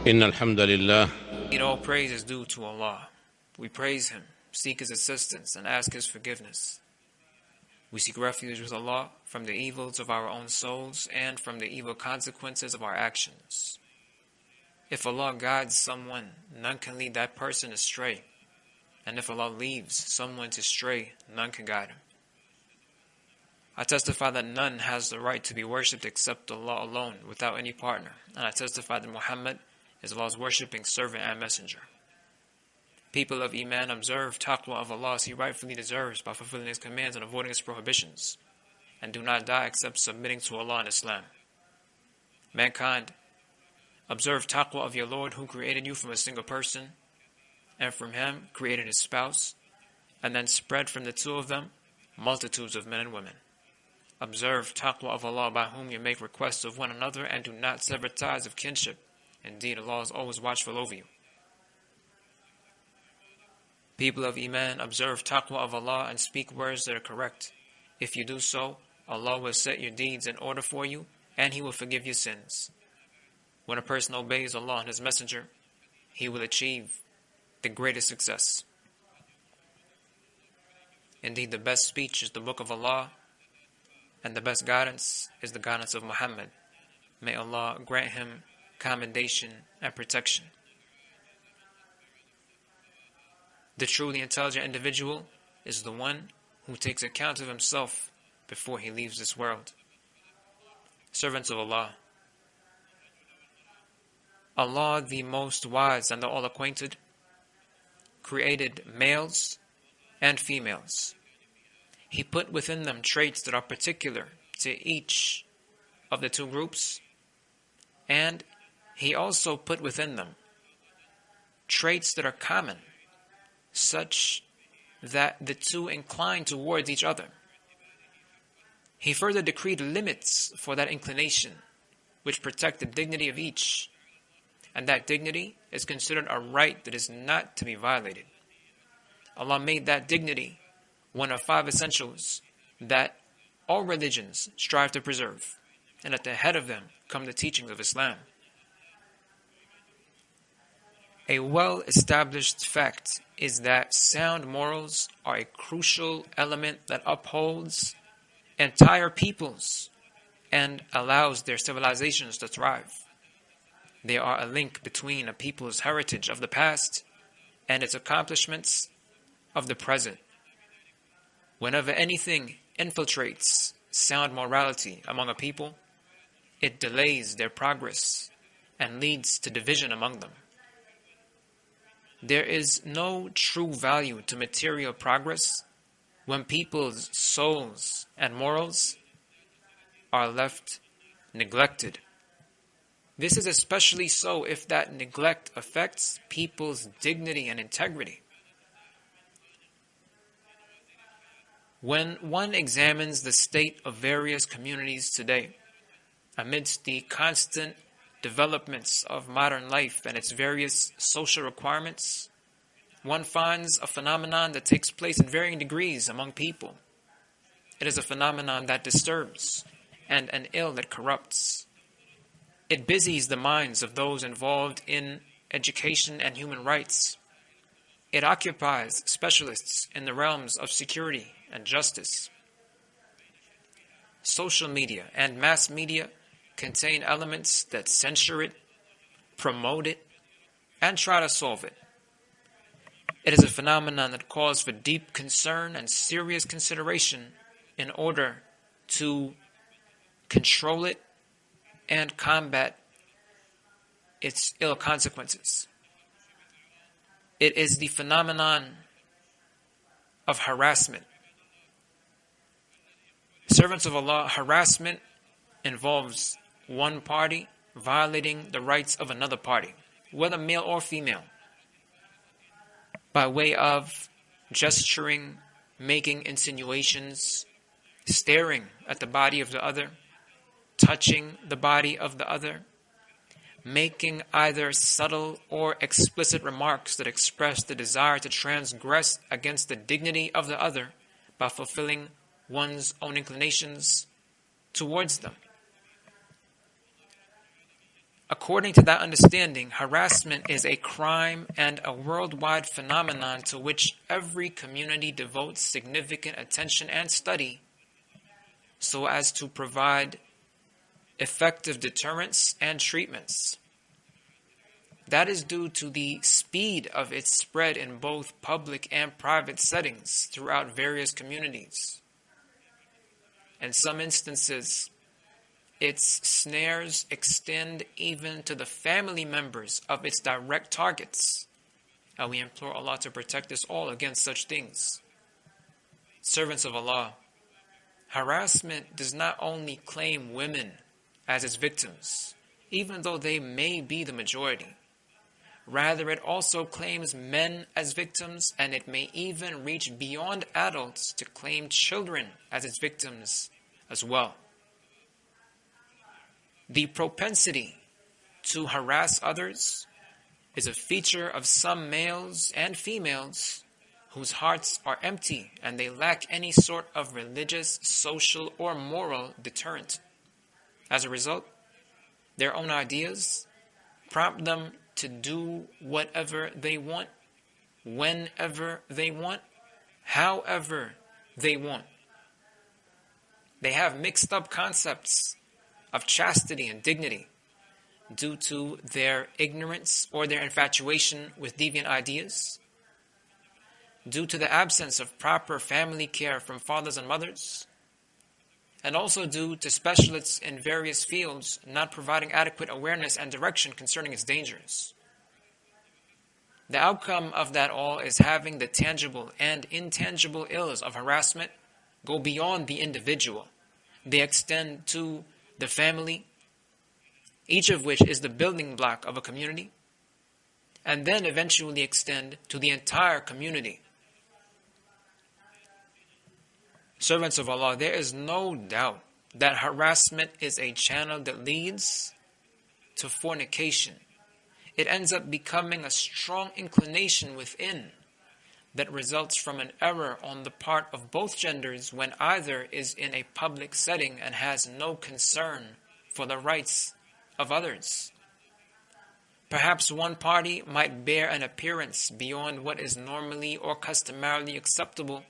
إن الحمد لله All praise is due to Allah. We praise Him, seek His assistance, and ask His forgiveness. We seek refuge with Allah from the evils of our own souls and from the evil consequences of our actions. If Allah guides someone, none can lead that person astray. And if Allah leaves someone to stray, none can guide him. I testify that none has the right to be worshipped except Allah alone, without any partner. And I testify that Muhammad is Allah's worshipping servant and messenger. People of Iman, observe taqwa of Allah as He rightfully deserves by fulfilling His commands and avoiding His prohibitions. And do not die except submitting to Allah and Islam. Mankind, observe taqwa of your Lord who created you from a single person, and from him created his spouse, and then spread from the two of them multitudes of men and women. Observe taqwa of Allah by whom you make requests of one another and do not sever ties of kinship. Indeed, Allah is always watchful over you. People of Iman, observe taqwa of Allah and speak words that are correct. If you do so, Allah will set your deeds in order for you, and He will forgive your sins. When a person obeys Allah and His Messenger, he will achieve the greatest success. Indeed, the best speech is the book of Allah, and the best guidance is the guidance of Muhammad. May Allah grant him commendation and protection. The truly intelligent individual is the one who takes account of himself before he leaves this world. Servants of Allah, Allah, the most wise and the all-acquainted, created males and females. He put within them traits that are particular to each of the two groups, and He also put within them traits that are common, such that the two incline towards each other. He further decreed limits for that inclination, which protect the dignity of each, and that dignity is considered a right that is not to be violated. Allah made that dignity one of 5 essentials that all religions strive to preserve, and at the head of them come the teachings of Islam. A well-established fact is that sound morals are a crucial element that upholds entire peoples and allows their civilizations to thrive. They are a link between a people's heritage of the past and its accomplishments of the present. Whenever anything infiltrates sound morality among a people, it delays their progress and leads to division among them. There is no true value to material progress when people's souls and morals are left neglected. This is especially so if that neglect affects people's dignity and integrity. When one examines the state of various communities today, amidst the constant developments of modern life and its various social requirements, one finds a phenomenon that takes place in varying degrees among people. It is a phenomenon that disturbs and an ill that corrupts. It busies the minds of those involved in education and human rights. It occupies specialists in the realms of security and justice. Social media and mass media contain elements that censure it, promote it, and try to solve it. It is a phenomenon that calls for deep concern and serious consideration in order to control it and combat its ill consequences. It is the phenomenon of harassment. Servants of Allah, harassment involves one party violating the rights of another party, whether male or female, by way of gesturing, making insinuations, staring at the body of the other, touching the body of the other, making either subtle or explicit remarks that express the desire to transgress against the dignity of the other by fulfilling one's own inclinations towards them. According to that understanding, harassment is a crime and a worldwide phenomenon to which every community devotes significant attention and study so as to provide effective deterrents and treatments. That is due to the speed of its spread in both public and private settings throughout various communities. In some instances, its snares extend even to the family members of its direct targets, and we implore Allah to protect us all against such things. Servants of Allah, harassment does not only claim women as its victims, even though they may be the majority. Rather, it also claims men as victims, and it may even reach beyond adults to claim children as its victims as well. The propensity to harass others is a feature of some males and females whose hearts are empty and they lack any sort of religious, social, or moral deterrent. As a result, their own ideas prompt them to do whatever they want, whenever they want, however they want. They have mixed up concepts of chastity and dignity due to their ignorance or their infatuation with deviant ideas, due to the absence of proper family care from fathers and mothers, and also due to specialists in various fields not providing adequate awareness and direction concerning its dangers. The outcome of that all is having the tangible and intangible ills of harassment go beyond the individual. They extend to the family, each of which is the building block of a community, and then eventually extend to the entire community. Servants of Allah, there is no doubt that harassment is a channel that leads to fornication. It ends up becoming a strong inclination within that results from an error on the part of both genders when either is in a public setting and has no concern for the rights of others. Perhaps one party might bear an appearance beyond what is normally or customarily acceptable,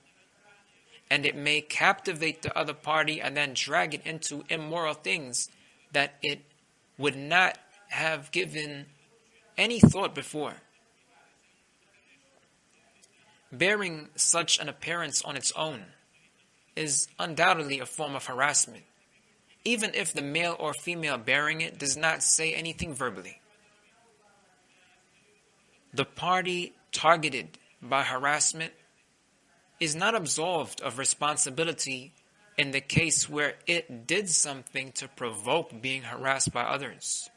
and it may captivate the other party and then drag it into immoral things that it would not have given any thought before. Bearing such an appearance on its own is undoubtedly a form of harassment, even if the male or female bearing it does not say anything verbally. The party targeted by harassment is not absolved of responsibility in the case where it did something to provoke being harassed by others.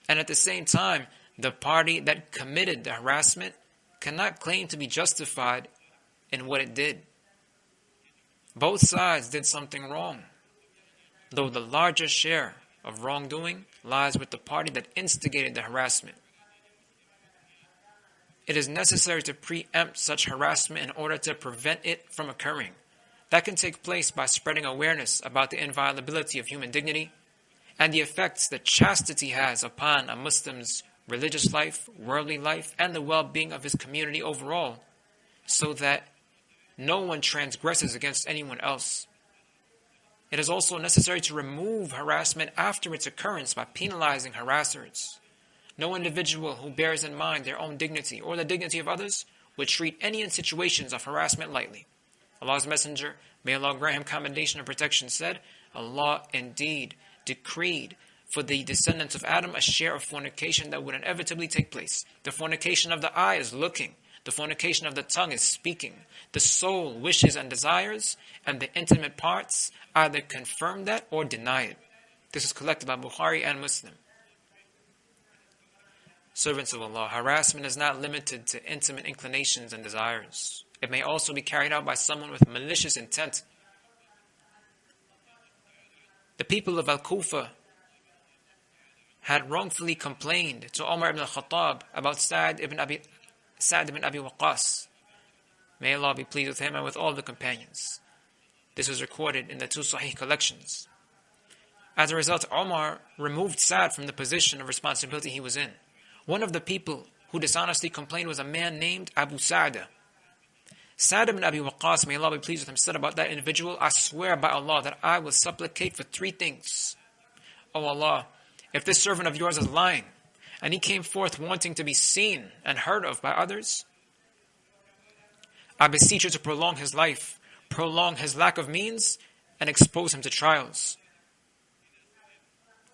And at the same time, the party that committed the harassment cannot claim to be justified in what it did. Both sides did something wrong, though the larger share of wrongdoing lies with the party that instigated the harassment. It is necessary to preempt such harassment in order to prevent it from occurring. That can take place by spreading awareness about the inviolability of human dignity and the effects that chastity has upon a Muslim's religious life, worldly life, and the well-being of his community overall, so that no one transgresses against anyone else. It is also necessary to remove harassment after its occurrence by penalizing harassers. No individual who bears in mind their own dignity or the dignity of others would treat any situations of harassment lightly. Allah's Messenger, may Allah grant him commendation and protection, said, Allah indeed decreed for the descendants of Adam a share of fornication that would inevitably take place. The fornication of the eye is looking. The fornication of the tongue is speaking. The soul wishes and desires, and the intimate parts either confirm that or deny it. This is collected by Bukhari and Muslim. Servants of Allah, harassment is not limited to intimate inclinations and desires. It may also be carried out by someone with malicious intent. The people of Al-Kufa had wrongfully complained to Umar ibn al-Khattab about Sa'd ibn Abi Waqqas. May Allah be pleased with him and with all the companions. This was recorded in the two Sahih collections. As a result, Omar removed Sa'd from the position of responsibility he was in. One of the people who dishonestly complained was a man named Abu Sa'da. Sa'd ibn Abi Waqqas, may Allah be pleased with him, said about that individual, I swear by Allah that I will supplicate for 3 things. O Allah, if this servant of yours is lying, and he came forth wanting to be seen and heard of by others, I beseech you to prolong his life, prolong his lack of means, and expose him to trials.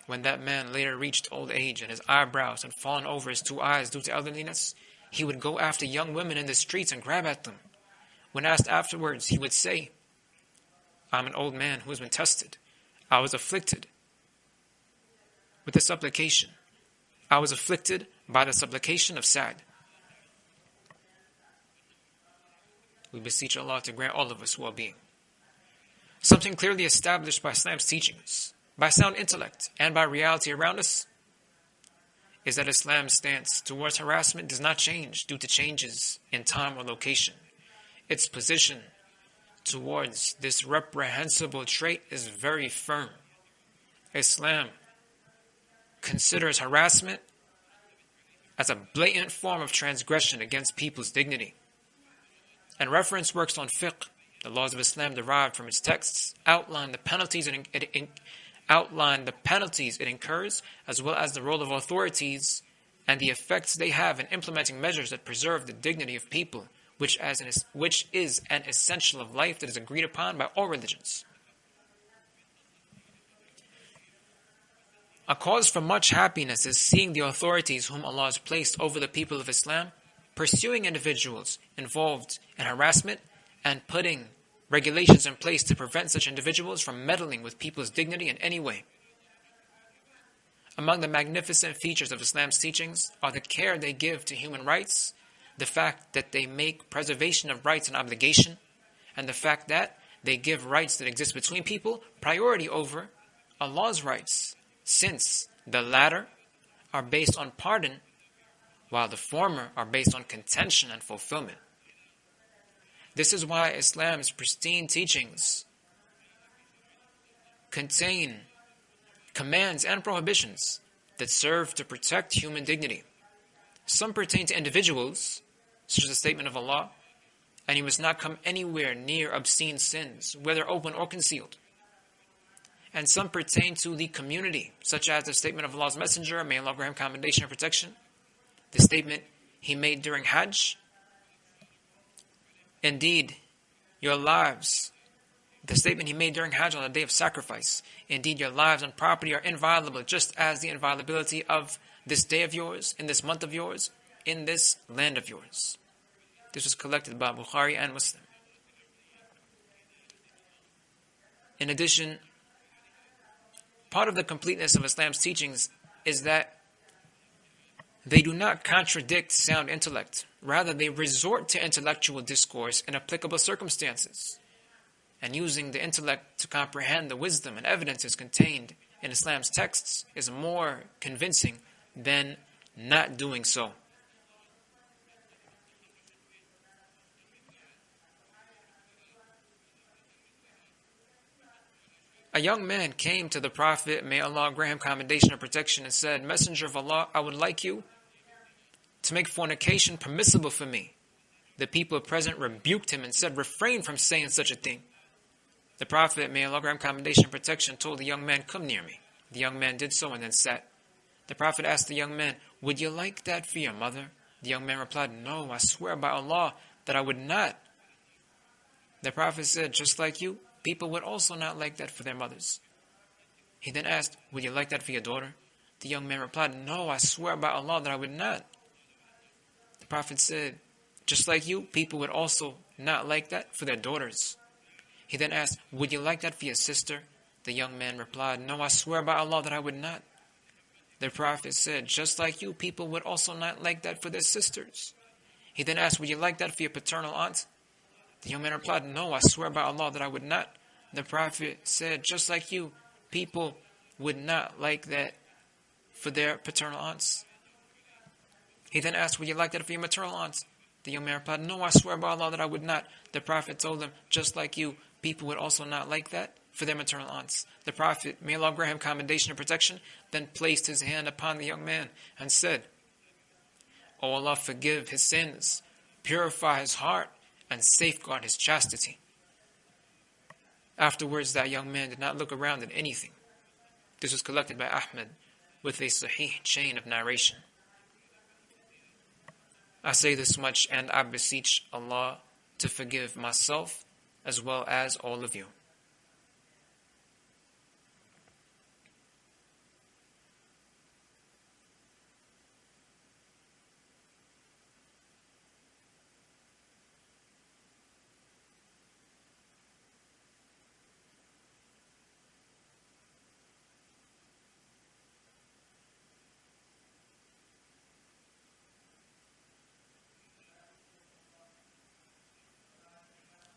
When that man later reached old age and his eyebrows had fallen over his 2 eyes due to elderliness, he would go after young women in the streets and grab at them. When asked afterwards, he would say, I'm an old man who has been tested. I was afflicted with the supplication. I was afflicted by the supplication of Sa'd. We beseech Allah to grant all of us well-being. Something clearly established by Islam's teachings, by sound intellect, and by reality around us, is that Islam's stance towards harassment does not change due to changes in time or location. Its position towards this reprehensible trait is very firm. Islam considers harassment as a blatant form of transgression against people's dignity. And reference works on fiqh, the laws of Islam derived from its texts, outline the penalties it incurs, as well as the role of authorities and the effects they have in implementing measures that preserve the dignity of people, which is an essential of life that is agreed upon by all religions. A cause for much happiness is seeing the authorities whom Allah has placed over the people of Islam pursuing individuals involved in harassment and putting regulations in place to prevent such individuals from meddling with people's dignity in any way. Among the magnificent features of Islam's teachings are the care they give to human rights, the fact that they make preservation of rights an obligation, and the fact that they give rights that exist between people priority over Allah's rights, since the latter are based on pardon, while the former are based on contention and fulfillment. This is why Islam's pristine teachings contain commands and prohibitions that serve to protect human dignity. Some pertain to individuals, such as the statement of Allah, and you must not come anywhere near obscene sins, whether open or concealed. And some pertain to the community, such as the statement of Allah's Messenger, may Allah grant him commendation and protection, the statement he made during Hajj, indeed, your lives, the statement he made during Hajj on the day of sacrifice, indeed your lives and property are inviolable, just as the inviolability of this day of yours, in this month of yours, in this land of yours. This was collected by Bukhari and Muslim. In addition, part of the completeness of Islam's teachings is that they do not contradict sound intellect. Rather, they resort to intellectual discourse in applicable circumstances, and using the intellect to comprehend the wisdom and evidences contained in Islam's texts is more convincing than not doing so. A young man came to the Prophet, may Allah grant him commendation and protection, and said, Messenger of Allah, I would like you to make fornication permissible for me. The people present rebuked him and said, refrain from saying such a thing. The Prophet, may Allah grant him commendation and protection, told the young man, come near me. The young man did so and then sat. The Prophet asked the young man, would you like that for your mother? The young man replied, no, I swear by Allah that I would not. The Prophet said, just like you, people would also not like that for their mothers. He then asked, would you like that for your daughter? The young man replied, no, I swear by Allah that I would not. The Prophet said, just like you, people would also not like that for their daughters. He then asked, would you like that for your sister? The young man replied, no, I swear by Allah that I would not. The Prophet said, just like you, people would also not like that for their sisters. He then asked, would you like that for your paternal aunt? The young man replied, no, I swear by Allah that I would not. The Prophet said, just like you, people would not like that for their paternal aunts. He then asked, would you like that for your maternal aunts? The young man replied, no, I swear by Allah that I would not. The Prophet told him, just like you, people would also not like that for their maternal aunts. The Prophet, may Allah grant him commendation and protection, then placed his hand upon the young man and said, O Allah, forgive his sins, purify his heart, and safeguard his chastity. Afterwards, that young man did not look around at anything. This was collected by Ahmed with a sahih chain of narration. I say this much, and I beseech Allah to forgive myself as well as all of you.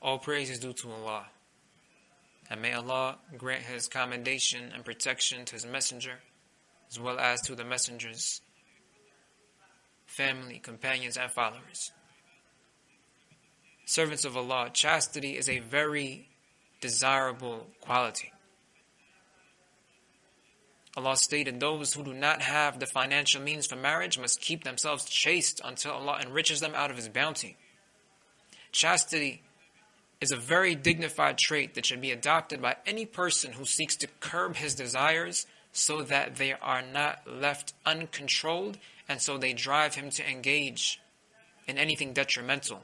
All praise is due to Allah, and may Allah grant His commendation and protection to His Messenger, as well as to the Messenger's family, companions, and followers. Servants of Allah, chastity is a very desirable quality. Allah stated, those who do not have the financial means for marriage must keep themselves chaste until Allah enriches them out of His bounty. Chastity is a very dignified trait that should be adopted by any person who seeks to curb his desires so that they are not left uncontrolled and so they drive him to engage in anything detrimental.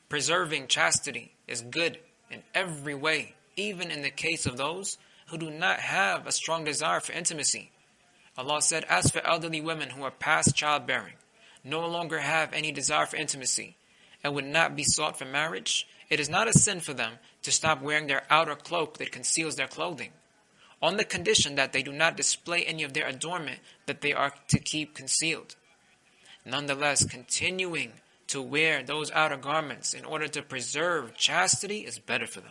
Preserving chastity is good in every way, even in the case of those who do not have a strong desire for intimacy. Allah said, as for elderly women who are past childbearing, no longer have any desire for intimacy, and would not be sought for marriage, it is not a sin for them to stop wearing their outer cloak that conceals their clothing, on the condition that they do not display any of their adornment that they are to keep concealed. Nonetheless, continuing to wear those outer garments in order to preserve chastity is better for them.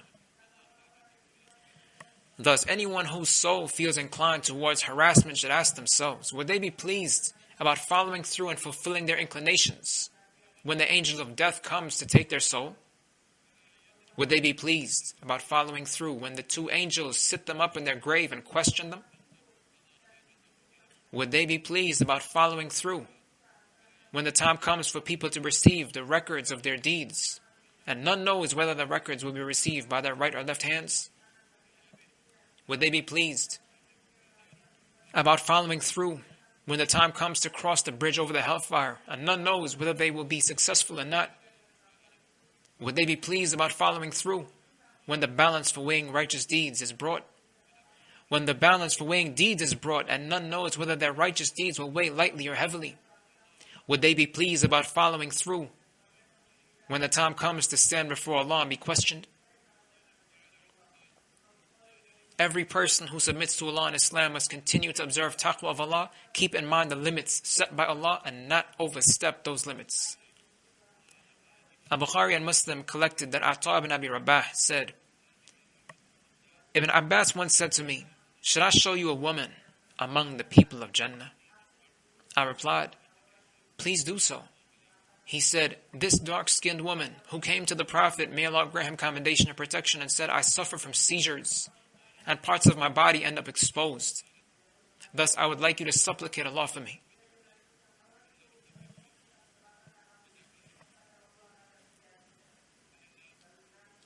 Thus, anyone whose soul feels inclined towards harassment should ask themselves, would they be pleased about following through and fulfilling their inclinations when the angel of death comes to take their soul? Would they be pleased about following through when the two angels sit them up in their grave and question them? Would they be pleased about following through when the time comes for people to receive the records of their deeds, and none knows whether the records will be received by their right or left hands? Would they be pleased about following through when the time comes to cross the bridge over the hellfire, and none knows whether they will be successful or not? Would they be pleased about following through when the balance for weighing righteous deeds is brought? When the balance for weighing deeds is brought, and none knows whether their righteous deeds will weigh lightly or heavily? Would they be pleased about following through when the time comes to stand before Allah and be questioned? Every person who submits to Allah and Islam must continue to observe taqwa of Allah, keep in mind the limits set by Allah, and not overstep those limits. Al-Bukhari and Muslim collected that Ata ibn Abi Rabah said, Ibn Abbas once said to me, should I show you a woman among the people of Jannah? I replied, please do so. He said, this dark-skinned woman who came to the Prophet, may Allah grant him commendation and protection, and said, I suffer from seizures, and parts of my body end up exposed. Thus, I would like you to supplicate Allah for me.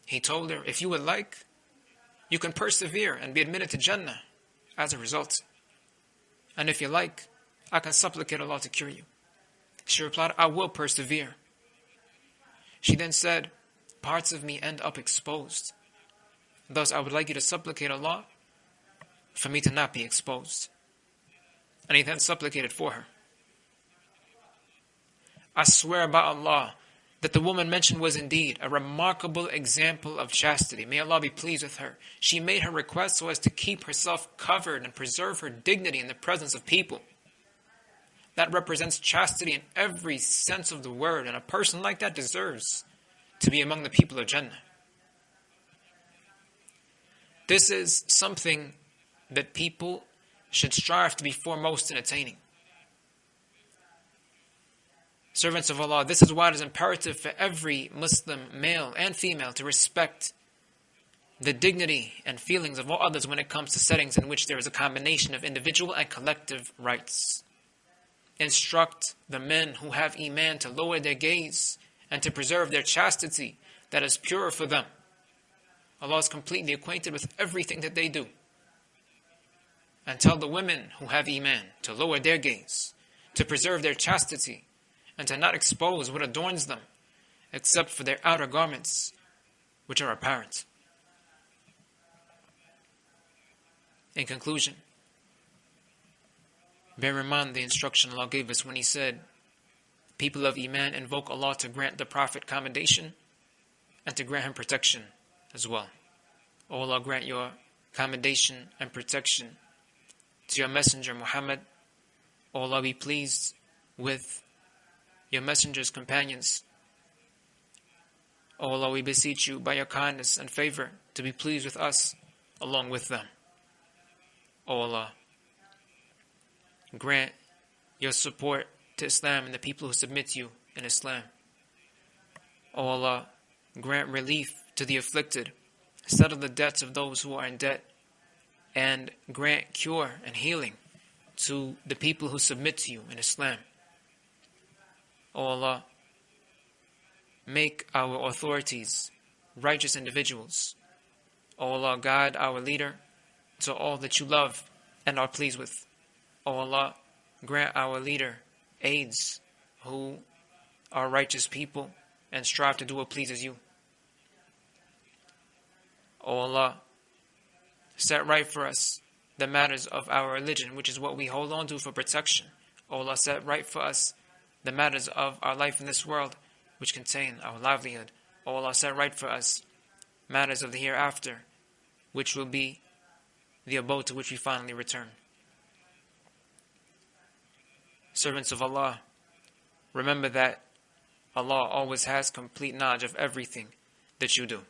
He told her, if you would like, you can persevere and be admitted to Jannah as a result. And if you like, I can supplicate Allah to cure you. She replied, I will persevere. She then said, parts of me end up exposed. Thus, I would like you to supplicate Allah for me to not be exposed. And he then supplicated for her. I swear by Allah that the woman mentioned was indeed a remarkable example of chastity. May Allah be pleased with her. She made her request so as to keep herself covered and preserve her dignity in the presence of people. That represents chastity in every sense of the word, and a person like that deserves to be among the people of Jannah. This is something that people should strive to be foremost in attaining. Servants of Allah, this is why it is imperative for every Muslim, male and female, to respect the dignity and feelings of all others when it comes to settings in which there is a combination of individual and collective rights. Instruct the men who have Iman to lower their gaze and to preserve their chastity that is pure for them. Allah is completely acquainted with everything that they do. And tell the women who have Iman to lower their gaze, to preserve their chastity, and to not expose what adorns them, except for their outer garments, which are apparent. In conclusion, bear in mind the instruction Allah gave us when He said, people of Iman invoke Allah to grant the Prophet commendation and to grant him protection as well. O Allah, grant your commendation and protection to your messenger Muhammad. O Allah, be pleased with your messenger's companions. O Allah, we beseech you by your kindness and favor to be pleased with us along with them. O Allah, grant your support to Islam and the people who submit to you in Islam. O Allah, grant relief to the afflicted, settle the debts of those who are in debt, and grant cure and healing to the people who submit to you in Islam. O Allah, make our authorities righteous individuals. O Allah, guide our leader to all that you love and are pleased with. O Allah, grant our leader aides who are righteous people and strive to do what pleases you. O Allah, set right for us the matters of our religion, which is what we hold on to for protection. O Allah, set right for us the matters of our life in this world, which contain our livelihood. O Allah, set right for us matters of the hereafter, which will be the abode to which we finally return. Servants of Allah, remember that Allah always has complete knowledge of everything that you do.